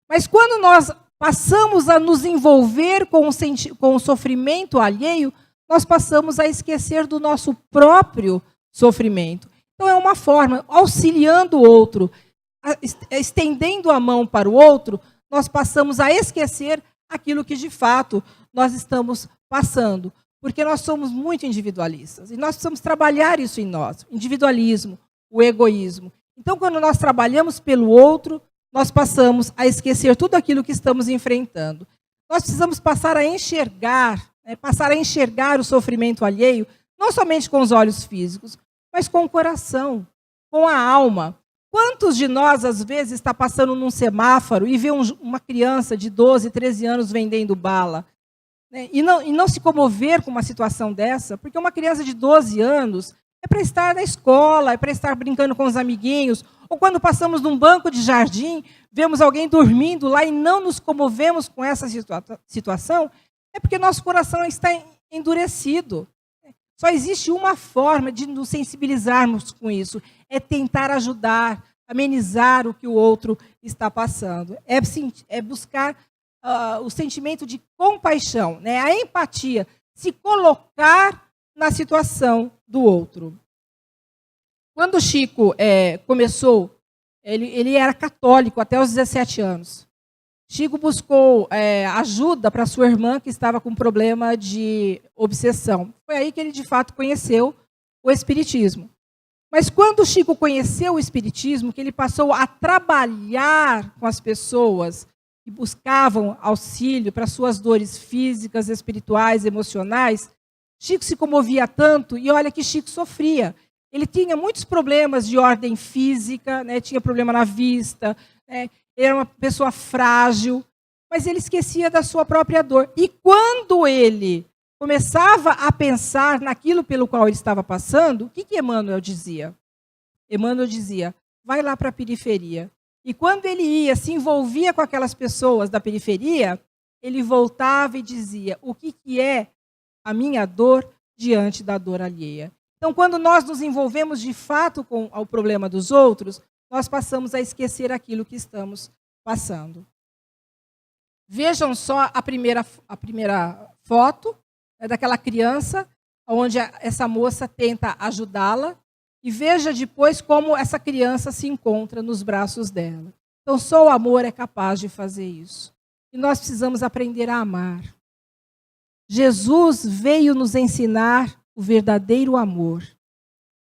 Mas quando nós passamos a nos envolver com o sofrimento alheio, nós passamos a esquecer do nosso próprio sofrimento. Então, é uma forma, auxiliando o outro, estendendo a mão para o outro, nós passamos a esquecer aquilo que, de fato, nós estamos passando. Porque nós somos muito individualistas. E nós precisamos trabalhar isso em nós. O individualismo, o egoísmo. Então, quando nós trabalhamos pelo outro, nós passamos a esquecer tudo aquilo que estamos enfrentando. Nós precisamos passar a enxergar o sofrimento alheio, não somente com os olhos físicos, mas com o coração, com a alma. Quantos de nós, às vezes, está passando num semáforo e vê uma criança de 12, 13 anos vendendo bala, né? E não se comover com uma situação dessa, porque uma criança de 12 anos é para estar na escola, é para estar brincando com os amiguinhos, ou quando passamos num banco de jardim, vemos alguém dormindo lá e não nos comovemos com essa situação, é porque nosso coração está endurecido. Só existe uma forma de nos sensibilizarmos com isso, é tentar ajudar, amenizar o que o outro está passando. É buscar o sentimento de compaixão, né? A empatia, se colocar na situação do outro. Quando o Chico começou, ele era católico até os 17 anos. Chico buscou ajuda para sua irmã, que estava com problema de obsessão. Foi aí que ele, de fato, conheceu o Espiritismo. Mas quando o Chico conheceu o Espiritismo, que ele passou a trabalhar com as pessoas que buscavam auxílio para suas dores físicas, espirituais, emocionais, Chico se comovia tanto, e olha que Chico sofria. Ele tinha muitos problemas de ordem física, né, tinha problema na vista, né, era uma pessoa frágil, mas ele esquecia da sua própria dor. E quando ele começava a pensar naquilo pelo qual ele estava passando, o que Emmanuel dizia? Emmanuel dizia, vai lá para a periferia. E quando ele ia, se envolvia com aquelas pessoas da periferia, ele voltava e dizia, o que é a minha dor diante da dor alheia? Então, quando nós nos envolvemos de fato com o problema dos outros, nós passamos a esquecer aquilo que estamos passando. Vejam só a primeira foto, daquela criança, onde essa moça tenta ajudá-la, e veja depois como essa criança se encontra nos braços dela. Então, só o amor é capaz de fazer isso. E nós precisamos aprender a amar. Jesus veio nos ensinar o verdadeiro amor.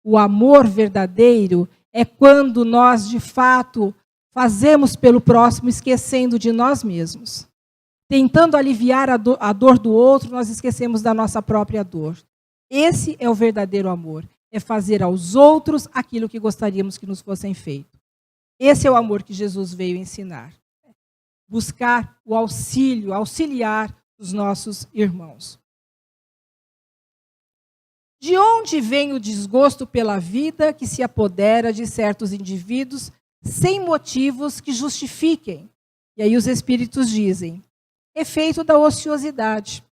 O amor verdadeiro é quando nós, de fato, fazemos pelo próximo esquecendo de nós mesmos. Tentando aliviar a dor do outro, nós esquecemos da nossa própria dor. Esse é o verdadeiro amor. É fazer aos outros aquilo que gostaríamos que nos fossem feito. Esse é o amor que Jesus veio ensinar. Buscar o auxílio, auxiliar os nossos irmãos. De onde vem o desgosto pela vida que se apodera de certos indivíduos sem motivos que justifiquem? E aí os espíritos dizem, efeito da ociosidade.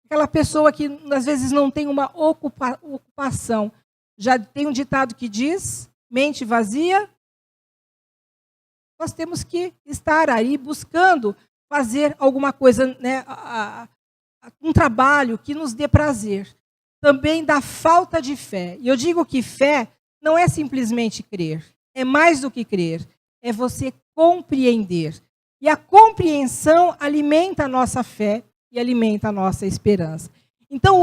Aquela pessoa que às vezes não tem uma ocupação. Já tem um ditado que diz, mente vazia. Nós temos que estar aí buscando fazer alguma coisa, né, um trabalho que nos dê prazer. Também da falta de fé. E eu digo que fé não é simplesmente crer. É mais do que crer. É você compreender. E a compreensão alimenta a nossa fé e alimenta a nossa esperança. Então,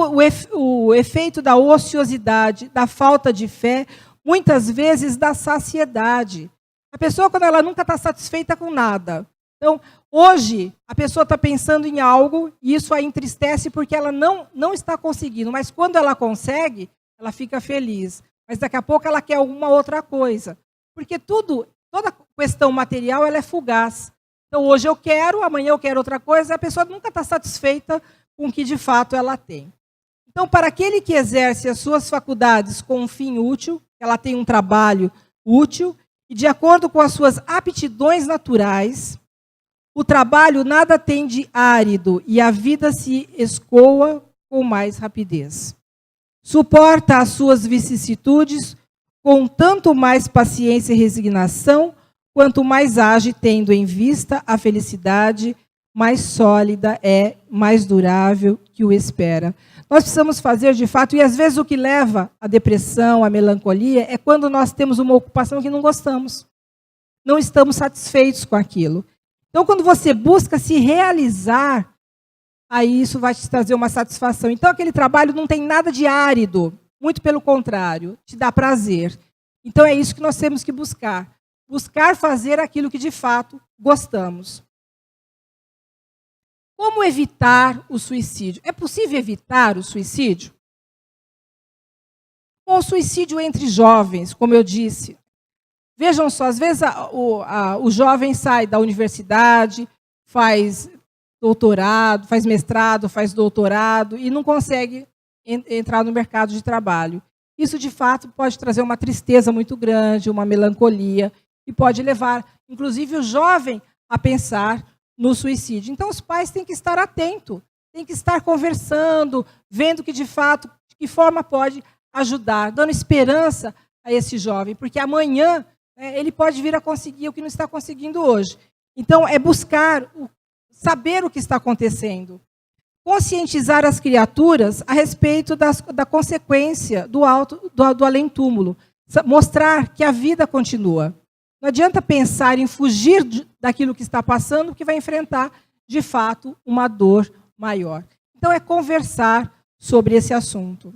o efeito da ociosidade, da falta de fé, muitas vezes da saciedade. A pessoa, quando ela nunca está satisfeita com nada. Então, hoje, a pessoa está pensando em algo e isso a entristece porque ela não está conseguindo. Mas quando ela consegue, ela fica feliz. Mas daqui a pouco ela quer alguma outra coisa. Porque toda questão material ela é fugaz. Então, hoje eu quero, amanhã eu quero outra coisa, a pessoa nunca está satisfeita com o que de fato ela tem. Então, para aquele que exerce as suas faculdades com um fim útil, ela tem um trabalho útil, e de acordo com as suas aptidões naturais, o trabalho nada tem de árido e a vida se escoa com mais rapidez. Suporta as suas vicissitudes com tanto mais paciência e resignação, quanto mais age tendo em vista a felicidade, mais sólida é, mais durável que o espera. Nós precisamos fazer de fato, e às vezes o que leva à depressão, à melancolia, é quando nós temos uma ocupação que não gostamos. Não estamos satisfeitos com aquilo. Então, quando você busca se realizar, aí isso vai te trazer uma satisfação. Então, aquele trabalho não tem nada de árido, muito pelo contrário, te dá prazer. Então, é isso que nós temos que buscar. Buscar fazer aquilo que de fato gostamos. Como evitar o suicídio? É possível evitar o suicídio? Bom, o suicídio entre jovens, como eu disse. Vejam só, às vezes o jovem sai da universidade, faz doutorado, faz mestrado, faz doutorado e não consegue entrar no mercado de trabalho. Isso, de fato, pode trazer uma tristeza muito grande, uma melancolia, e pode levar, inclusive, o jovem a pensar no suicídio. Então, os pais têm que estar atentos, têm que estar conversando, vendo que, de fato, de que forma pode ajudar, dando esperança a esse jovem, porque amanhã ele pode vir a conseguir o que não está conseguindo hoje. Então, é buscar saber o que está acontecendo. Conscientizar as criaturas a respeito da consequência do além-túmulo. Mostrar que a vida continua. Não adianta pensar em fugir daquilo que está passando, porque vai enfrentar, de fato, uma dor maior. Então, é conversar sobre esse assunto.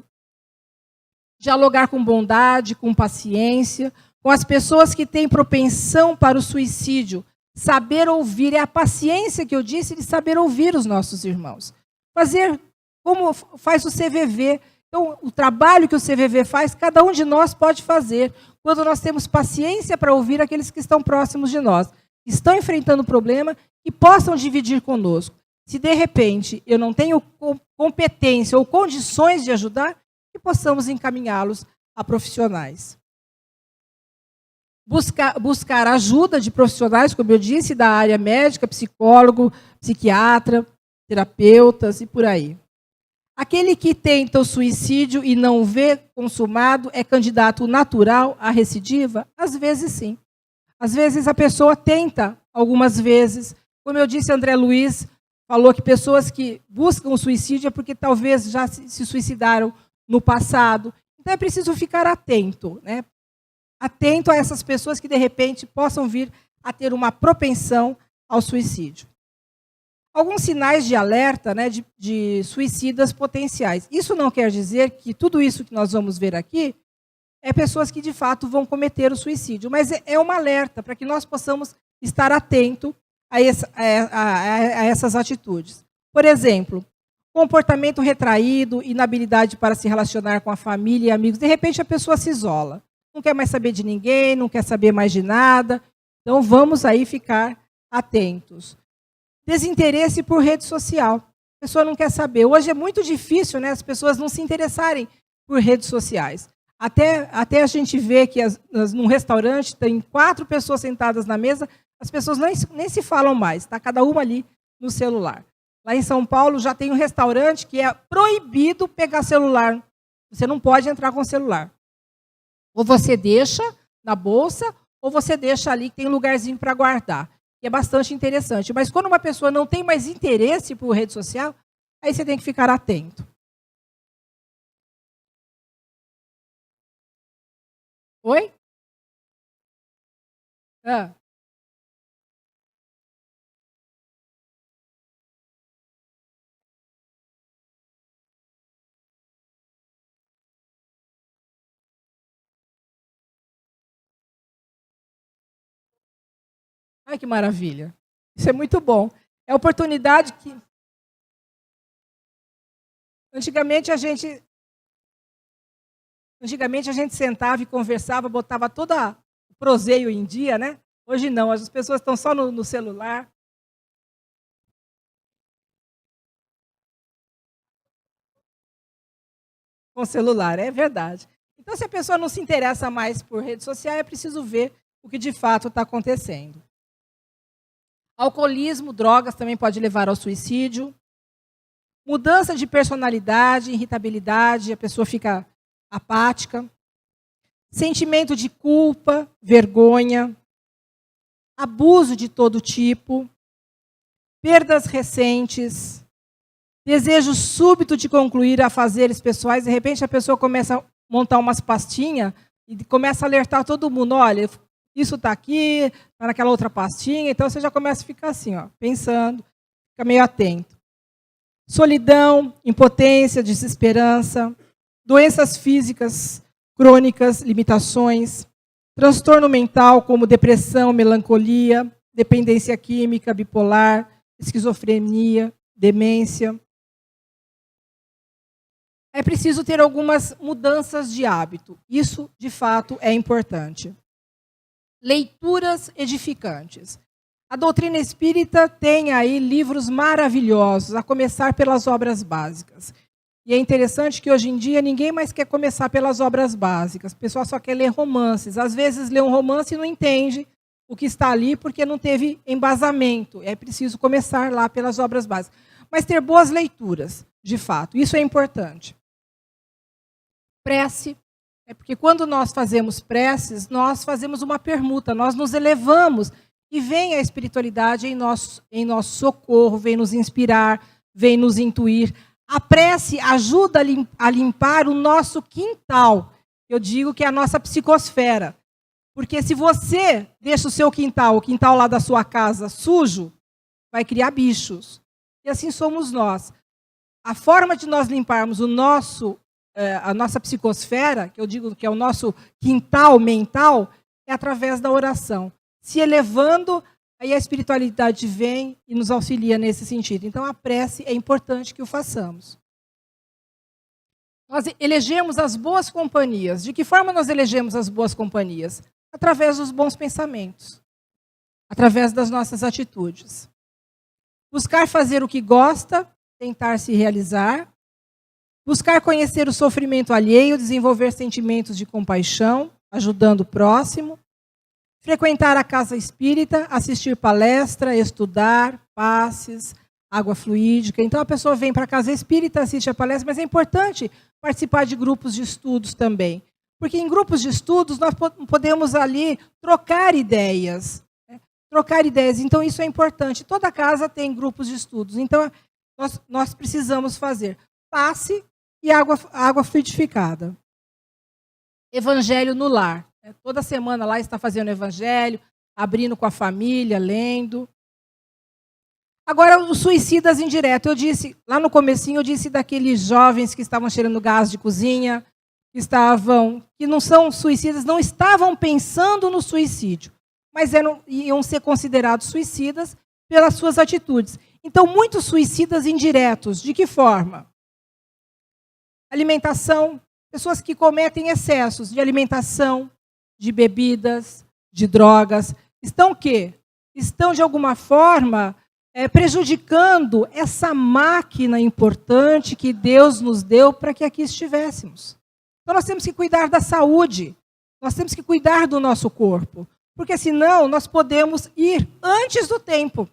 Dialogar com bondade, com paciência, com as pessoas que têm propensão para o suicídio. Saber ouvir, é a paciência que eu disse de saber ouvir os nossos irmãos. Fazer como faz o CVV. Então, o trabalho que o CVV faz, cada um de nós pode fazer, quando nós temos paciência para ouvir aqueles que estão próximos de nós, que estão enfrentando o problema e possam dividir conosco. Se, de repente, eu não tenho competência ou condições de ajudar, que possamos encaminhá-los a profissionais. Buscar ajuda de profissionais, como eu disse, da área médica, psicólogo, psiquiatra, terapeutas e por aí. Aquele que tenta o suicídio e não vê consumado é candidato natural à recidiva? Às vezes, sim. Às vezes, a pessoa tenta, algumas vezes. Como eu disse, André Luiz falou que pessoas que buscam o suicídio é porque talvez já se suicidaram no passado. Então, é preciso ficar atento, né? Atento a essas pessoas que, de repente, possam vir a ter uma propensão ao suicídio. Alguns sinais de alerta, né, de suicidas potenciais. Isso não quer dizer que tudo isso que nós vamos ver aqui é pessoas que, de fato, vão cometer o suicídio, mas é um alerta para que nós possamos estar atentos a essas atitudes. Por exemplo, comportamento retraído, inabilidade para se relacionar com a família e amigos. De repente, a pessoa se isola. Não quer mais saber de ninguém, não quer saber mais de nada. Então, vamos aí ficar atentos. Desinteresse por rede social. A pessoa não quer saber. Hoje é muito difícil, né, as pessoas não se interessarem por redes sociais. Até a gente vê que num restaurante tem 4 pessoas sentadas na mesa, as pessoas nem se falam mais. Está cada uma ali no celular. Lá em São Paulo já tem um restaurante que é proibido pegar celular. Você não pode entrar com celular. Ou você deixa na bolsa, ou você deixa ali que tem um lugarzinho para guardar. Que é bastante interessante. Mas quando uma pessoa não tem mais interesse por rede social, aí você tem que ficar atento. Oi? Ah. Ai, que maravilha. Isso é muito bom. É a oportunidade que... Antigamente a gente sentava e conversava, botava todo o proseio em dia, né? Hoje não, as pessoas estão só no celular. Com celular, é verdade. Então, se a pessoa não se interessa mais por rede social, é preciso ver o que de fato está acontecendo. Alcoolismo, drogas também pode levar ao suicídio. Mudança de personalidade, irritabilidade, a pessoa fica apática. Sentimento de culpa, vergonha. Abuso de todo tipo. Perdas recentes. Desejo súbito de concluir afazeres pessoais. De repente, a pessoa começa a montar umas pastinhas e começa a alertar todo mundo. Olha, isso está aqui, está naquela outra pastinha. Então, você já começa a ficar assim, ó, pensando, fica meio atento. Solidão, impotência, desesperança, doenças físicas crônicas, limitações, transtorno mental como depressão, melancolia, dependência química, bipolar, esquizofrenia, demência. É preciso ter algumas mudanças de hábito. Isso, de fato, é importante. Leituras edificantes. A doutrina espírita tem aí livros maravilhosos, a começar pelas obras básicas. E é interessante que hoje em dia ninguém mais quer começar pelas obras básicas. O pessoal só quer ler romances. Às vezes lê um romance e não entende o que está ali porque não teve embasamento. É preciso começar lá pelas obras básicas. Mas ter boas leituras, de fato. Isso é importante. Prece. É porque quando nós fazemos preces, nós fazemos uma permuta, nós nos elevamos e vem a espiritualidade em nosso socorro, vem nos inspirar, vem nos intuir. A prece ajuda a limpar o nosso quintal. Eu digo que é a nossa psicosfera. Porque se você deixa o seu quintal, o quintal lá da sua casa, sujo, vai criar bichos. E assim somos nós. A forma de nós limparmos a nossa psicosfera, que eu digo que é o nosso quintal mental, é através da oração. Se elevando, aí a espiritualidade vem e nos auxilia nesse sentido. Então, a prece é importante que o façamos. Nós elegemos as boas companhias. De que forma nós elegemos as boas companhias? Através dos bons pensamentos. Através das nossas atitudes. Buscar fazer o que gosta, tentar se realizar. Buscar conhecer o sofrimento alheio, desenvolver sentimentos de compaixão, ajudando o próximo. Frequentar a casa espírita, assistir palestra, estudar, passes, água fluídica. Então a pessoa vem para a casa espírita, assiste a palestra, mas é importante participar de grupos de estudos também. Porque em grupos de estudos nós podemos ali trocar ideias. Né? Trocar ideias. Então isso é importante. Toda casa tem grupos de estudos. Então nós precisamos fazer passe e água fluidificada. Evangelho no lar. Toda semana lá está fazendo evangelho, abrindo com a família, lendo. Agora, os suicidas indiretos. Eu disse, lá no comecinho, eu disse daqueles jovens que estavam cheirando gás de cozinha, que não são suicidas, não estavam pensando no suicídio, mas iam ser considerados suicidas pelas suas atitudes. Então, muitos suicidas indiretos. De que forma? Alimentação. Pessoas que cometem excessos de alimentação, de bebidas, de drogas, estão o quê? Estão, de alguma forma, prejudicando essa máquina importante que Deus nos deu para que aqui estivéssemos. Então, nós temos que cuidar da saúde, nós temos que cuidar do nosso corpo, porque senão nós podemos ir antes do tempo.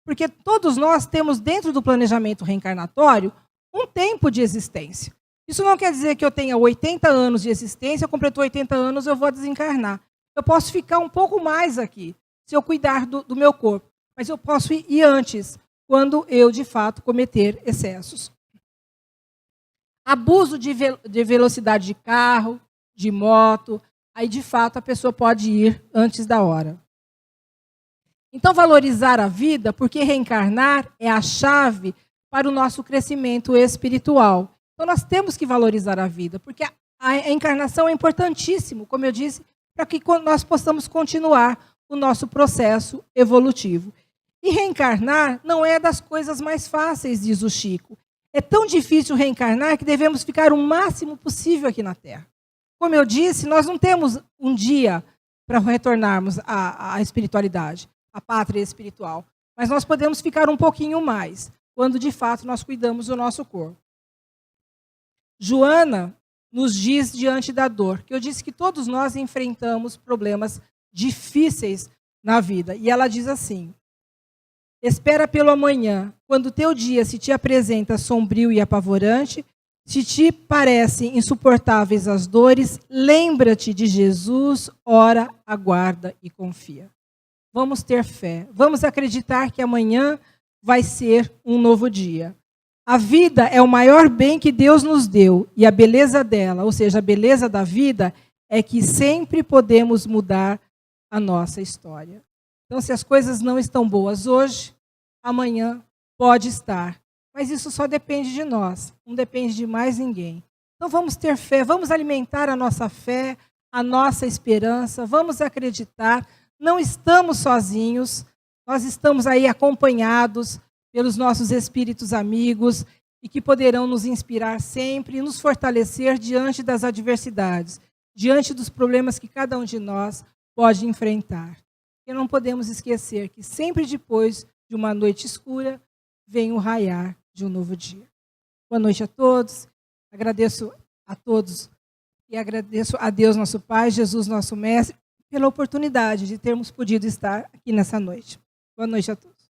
Porque todos nós temos, dentro do planejamento reencarnatório, um tempo de existência. Isso não quer dizer que eu tenha 80 anos de existência, eu completou 80 anos, eu vou desencarnar. Eu posso ficar um pouco mais aqui, se eu cuidar do meu corpo. Mas eu posso ir antes, quando eu, de fato, cometer excessos. Abuso de velocidade de carro, de moto, aí, de fato, a pessoa pode ir antes da hora. Então, valorizar a vida, porque reencarnar é a chave para o nosso crescimento espiritual. Então, nós temos que valorizar a vida, porque a encarnação é importantíssimo, como eu disse, para que nós possamos continuar o nosso processo evolutivo. E reencarnar não é das coisas mais fáceis, diz o Chico. É tão difícil reencarnar que devemos ficar o máximo possível aqui na Terra. Como eu disse, nós não temos um dia para retornarmos à espiritualidade, à pátria espiritual. Mas nós podemos ficar um pouquinho mais, quando de fato nós cuidamos do nosso corpo. Joana nos diz diante da dor, que eu disse que todos nós enfrentamos problemas difíceis na vida. E ela diz assim: espera pelo amanhã, quando teu dia se te apresenta sombrio e apavorante, se te parecem insuportáveis as dores, lembra-te de Jesus, ora, aguarda e confia. Vamos ter fé, vamos acreditar que amanhã vai ser um novo dia. A vida é o maior bem que Deus nos deu, e a beleza dela, ou seja, a beleza da vida, é que sempre podemos mudar a nossa história. Então, se as coisas não estão boas hoje, amanhã pode estar. Mas isso só depende de nós, não depende de mais ninguém. Então, vamos ter fé, vamos alimentar a nossa fé, a nossa esperança, vamos acreditar. Não estamos sozinhos, nós estamos aí acompanhados pelos nossos espíritos amigos e que poderão nos inspirar sempre e nos fortalecer diante das adversidades, diante dos problemas que cada um de nós pode enfrentar. E não podemos esquecer que sempre depois de uma noite escura vem o raiar de um novo dia. Boa noite a todos, agradeço a todos e agradeço a Deus nosso Pai, Jesus nosso Mestre, pela oportunidade de termos podido estar aqui nessa noite. Boa noite a todos.